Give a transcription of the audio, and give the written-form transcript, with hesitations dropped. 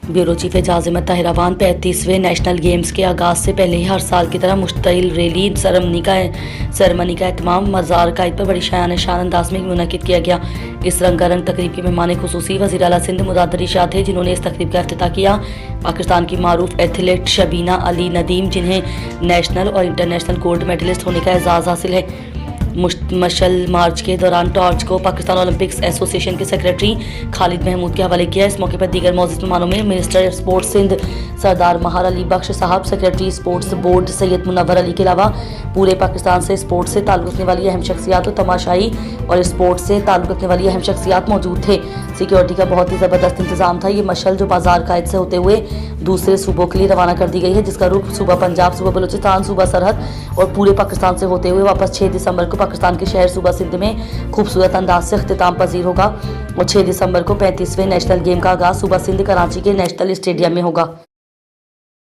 Bureau chief Ejaz Ahmad Tahir Awan 35वें national games के आगाज़ से पहले ही हर साल की तरह मुश्तइल रैली सरमनी का एहतमाम मज़ार कायद पर बड़ी शान शान अंदाज में मुनक़िद किया गया। इस रंगारंग तकरीब के मेहमान खुसूसी वज़ीर आला सिंध मुदाद्दर इरशाद थे, जिन्होंने इस तकरीब का इफ्तिताह किया। पाकिस्तान की मारूफ एथलीट शबीना अली नदीम, जिन्हें नेशनल और इंटरनेशनल गोल्ड मेडलिस्ट होने का एजाज़ हासिल है, मशल मार्च के दौरान टॉर्च को पाकिस्तान ओलंपिक्स एसोसिएशन के सेक्रेटरी खालिद महमूद के हवाले किया। इस मौके पर दीगर मौजूद मेहमानों में मिनिस्टर स्पोर्ट्स सिंध सरदार महार अली बख्श साहब, secretary sports board Syed Munawwar Ali के अलावा पूरे पाकिस्तान से स्पोर्ट्स से ताल्लुक़ रखने वाली अहम शख्सियात और तमाशाई और स्पोर्ट्स से ताल्लुक़ रखने वाली अहम शख्सियात मौजूद थे। सिक्योरिटी का बहुत ही ज़बरदस्त इंतजाम था। ये मशल जो बाजार कायद से होते हुए दूसरे सूबों के लिए रवाना कर दी गई है, जिसका रुख सूबा पंजाब, सूबा बलूचिस्तान, सूबा सरहद और पूरे पाकिस्तान से होते हुए वापस 6 दिसंबर को पाकिस्तान के शहर सूबा सिंध में खूबसूरत अंदाज से अख्तिताम पजीर होगा और 6 दिसंबर को 35वें नेशनल गेम का आगाज़ सूबा सिंध कराची के नेशनल स्टेडियम में होगा।